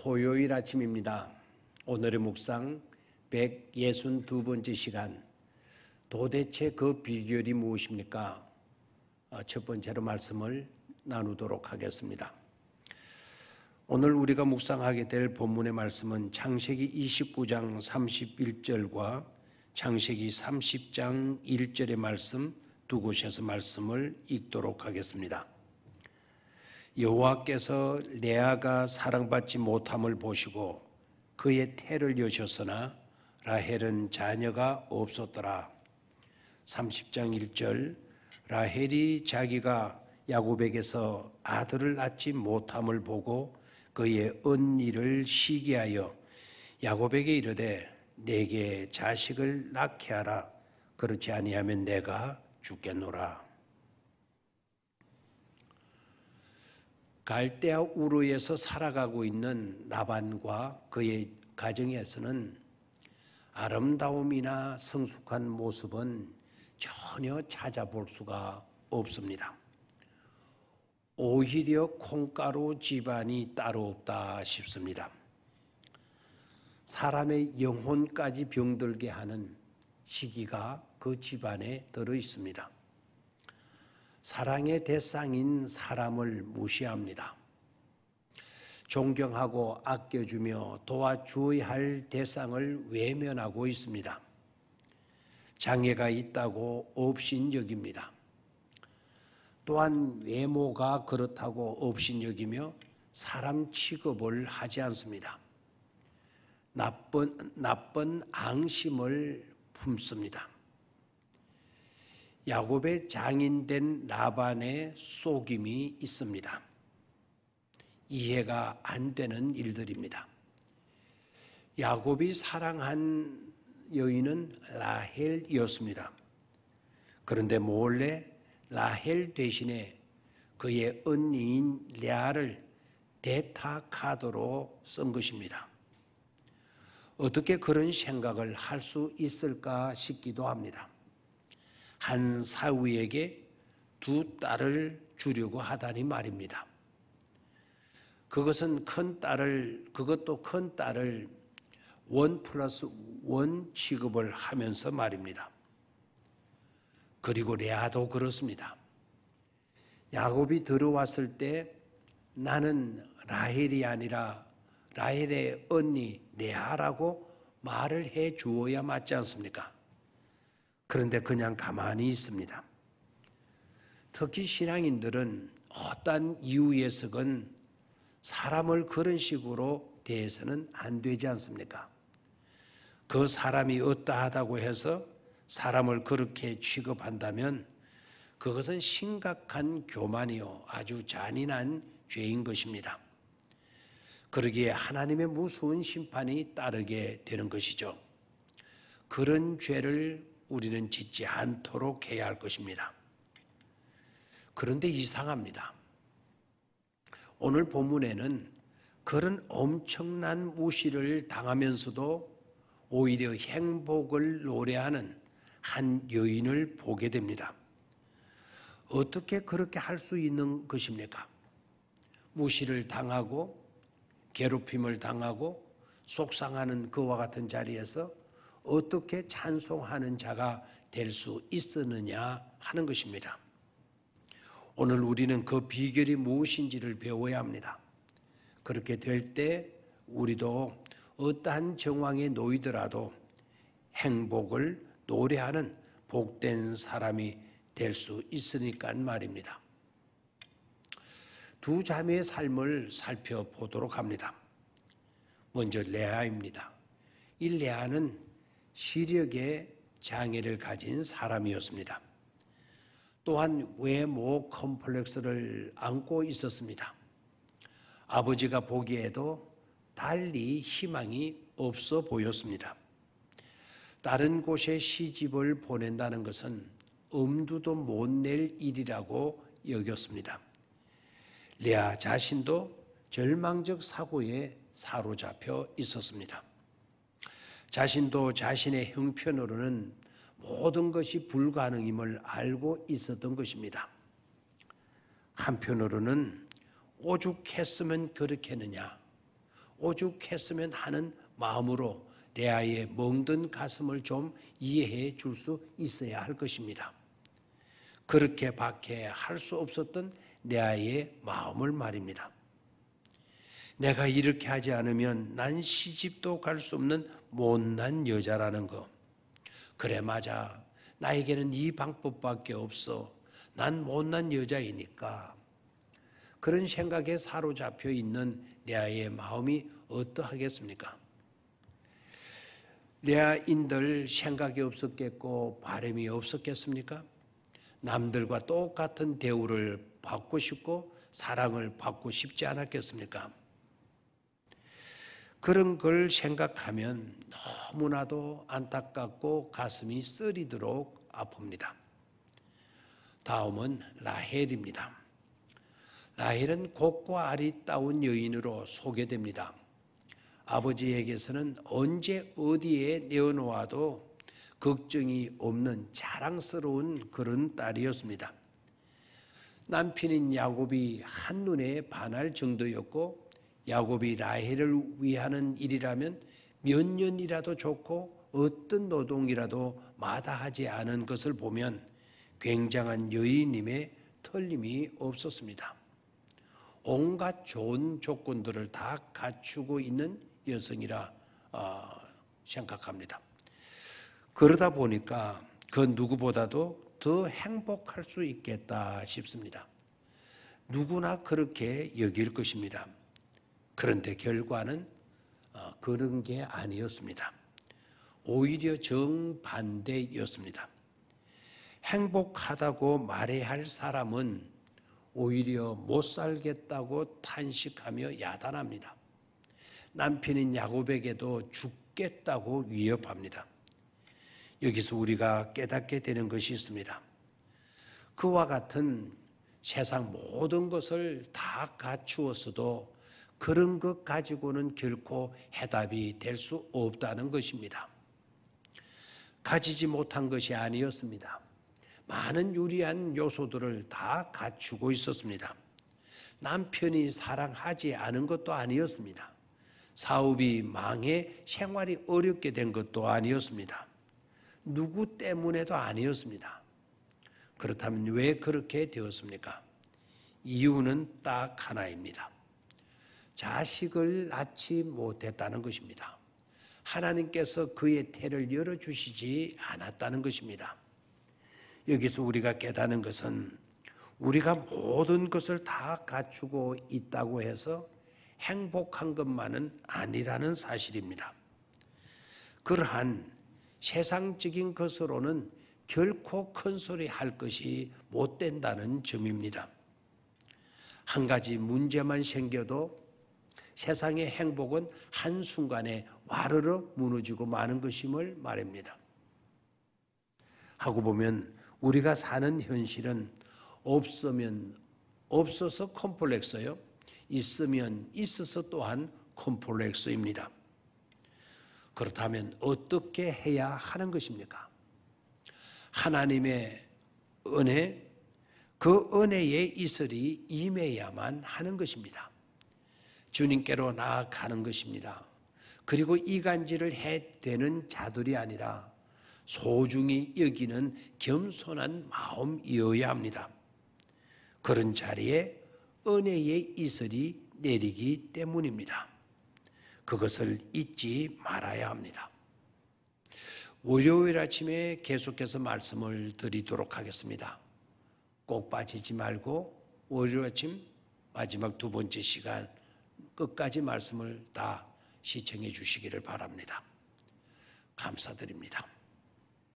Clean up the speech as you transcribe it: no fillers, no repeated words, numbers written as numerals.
토요일 아침입니다. 오늘의 묵상 162번째 시간, 도대체 그 비결이 무엇입니까? 첫 번째로 말씀을 나누도록 하겠습니다. 오늘 우리가 묵상하게 될 본문의 말씀은 창세기 29장 31절과 창세기 30장 1절의 말씀 두 곳에서 말씀을 읽도록 하겠습니다. 여호와께서 레아가 사랑받지 못함을 보시고 그의 태를 여셨으나 라헬은 자녀가 없었더라. 30장 1절, 라헬이 자기가 야곱에게서 아들을 낳지 못함을 보고 그의 언니를 시기하여 야곱에게 이르되 내게 자식을 낳게 하라. 그렇지 아니하면 내가 죽겠노라. 갈대아 우르에서 살아가고 있는 라반과 그의 가정에서는 아름다움이나 성숙한 모습은 전혀 찾아볼 수가 없습니다. 오히려 콩가루 집안이 따로 없다 싶습니다. 사람의 영혼까지 병들게 하는 시기가 그 집안에 들어 있습니다. 사랑의 대상인 사람을 무시합니다. 존경하고 아껴주며 도와주어야 할 대상을 외면하고 있습니다. 장애가 있다고 업신여깁니다. 또한 외모가 그렇다고 업신여기며 사람 취급을 하지 않습니다. 나쁜 앙심을 품습니다. 야곱의 장인된 라반의 속임이 있습니다. 이해가 안 되는 일들입니다. 야곱이 사랑한 여인은 라헬이었습니다. 그런데 몰래 라헬 대신에 그의 언니인 레아를 대타카드로 쓴 것입니다. 어떻게 그런 생각을 할 수 있을까 싶기도 합니다. 한 사위에게 두 딸을 주려고 하다니 말입니다. 그것도 큰 딸을 1+1 취급을 하면서 말입니다. 그리고 레아도 그렇습니다. 야곱이 들어왔을 때 나는 라헬이 아니라 라헬의 언니 레아라고 말을 해 주어야 맞지 않습니까? 그런데 그냥 가만히 있습니다. 특히 신앙인들은 어떠한 이유에서건 사람을 그런 식으로 대해서는 안 되지 않습니까? 그 사람이 어떠하다고 해서 사람을 그렇게 취급한다면 그것은 심각한 교만이요 아주 잔인한 죄인 것입니다. 그러기에 하나님의 무서운 심판이 따르게 되는 것이죠. 그런 죄를 우리는 짓지 않도록 해야 할 것입니다. 그런데 이상합니다. 오늘 본문에는 그런 엄청난 무시를 당하면서도 오히려 행복을 노래하는 한 여인을 보게 됩니다. 어떻게 그렇게 할 수 있는 것입니까? 무시를 당하고 괴롭힘을 당하고 속상하는 그와 같은 자리에서 어떻게 찬송하는 자가 될 수 있었느냐 하는 것입니다. 오늘 우리는 그 비결이 무엇인지를 배워야 합니다. 그렇게 될 때 우리도 어떠한 정황에 놓이더라도 행복을 노래하는 복된 사람이 될 수 있으니까 말입니다. 두 자매의 삶을 살펴보도록 합니다. 먼저 레아입니다. 이 레아는 시력의 장애를 가진 사람이었습니다. 또한 외모 컴플렉스를 안고 있었습니다. 아버지가 보기에도 달리 희망이 없어 보였습니다. 다른 곳에 시집을 보낸다는 것은 엄두도 못 낼 일이라고 여겼습니다. 레아 자신도 절망적 사고에 사로잡혀 있었습니다. 자신도 자신의 형편으로는 모든 것이 불가능임을 알고 있었던 것입니다. 한편으로는 오죽했으면 그렇겠느냐, 오죽했으면 하는 마음으로 레아의 멍든 가슴을 좀 이해해 줄 수 있어야 할 것입니다. 그렇게 밖에 할 수 없었던 레아의 마음을 말입니다. 내가 이렇게 하지 않으면 난 시집도 갈 수 없는 못난 여자라는 거. 그래, 맞아. 나에게는 이 방법밖에 없어. 난 못난 여자이니까. 그런 생각에 사로잡혀 있는 레아의 마음이 어떠하겠습니까? 레아인들 생각이 없었겠고 바람이 없었겠습니까? 남들과 똑같은 대우를 받고 싶고 사랑을 받고 싶지 않았겠습니까? 그런 걸 생각하면 너무나도 안타깝고 가슴이 쓰리도록 아픕니다. 다음은 라헬입니다. 라헬은 곡과 알이 따운 여인으로 소개됩니다. 아버지에게서는 언제 어디에 내어놓아도 걱정이 없는 자랑스러운 그런 딸이었습니다. 남편인 야곱이 한눈에 반할 정도였고 야곱이 라헬을 위하는 일이라면 몇 년이라도 좋고 어떤 노동이라도 마다하지 않은 것을 보면 굉장한 여인임에 틀림이 없었습니다. 온갖 좋은 조건들을 다 갖추고 있는 여성이라 생각합니다. 그러다 보니까 그 누구보다도 더 행복할 수 있겠다 싶습니다. 누구나 그렇게 여길 것입니다. 그런데 결과는 그런 게 아니었습니다. 오히려 정반대였습니다. 행복하다고 말해야 할 사람은 오히려 못 살겠다고 탄식하며 야단합니다. 남편인 야곱에게도 죽겠다고 위협합니다. 여기서 우리가 깨닫게 되는 것이 있습니다. 그와 같은 세상 모든 것을 다 갖추었어도 그런 것 가지고는 결코 해답이 될 수 없다는 것입니다. 가지지 못한 것이 아니었습니다. 많은 유리한 요소들을 다 갖추고 있었습니다. 남편이 사랑하지 않은 것도 아니었습니다. 사업이 망해 생활이 어렵게 된 것도 아니었습니다. 누구 때문에도 아니었습니다. 그렇다면 왜 그렇게 되었습니까? 이유는 딱 하나입니다. 자식을 낳지 못했다는 것입니다. 하나님께서 그의 태를 열어주시지 않았다는 것입니다. 여기서 우리가 깨닫는 것은 우리가 모든 것을 다 갖추고 있다고 해서 행복한 것만은 아니라는 사실입니다. 그러한 세상적인 것으로는 결코 큰 소리 할 것이 못 된다는 점입니다. 한 가지 문제만 생겨도 세상의 행복은 한순간에 와르르 무너지고 마는 것임을 말합니다. 하고 보면 우리가 사는 현실은 없으면 없어서 콤플렉스요, 있으면 있어서 또한 콤플렉스입니다. 그렇다면 어떻게 해야 하는 것입니까? 하나님의 은혜, 그 은혜의 이슬이 임해야만 하는 것입니다. 주님께로 나아가는 것입니다. 그리고 이간질을 해대는 자들이 아니라 소중히 여기는 겸손한 마음이어야 합니다. 그런 자리에 은혜의 이슬이 내리기 때문입니다. 그것을 잊지 말아야 합니다. 월요일 아침에 계속해서 말씀을 드리도록 하겠습니다. 꼭 빠지지 말고 월요일 아침 마지막 두 번째 시간 끝까지 말씀을 다 시청해 주시기를 바랍니다. 감사드립니다.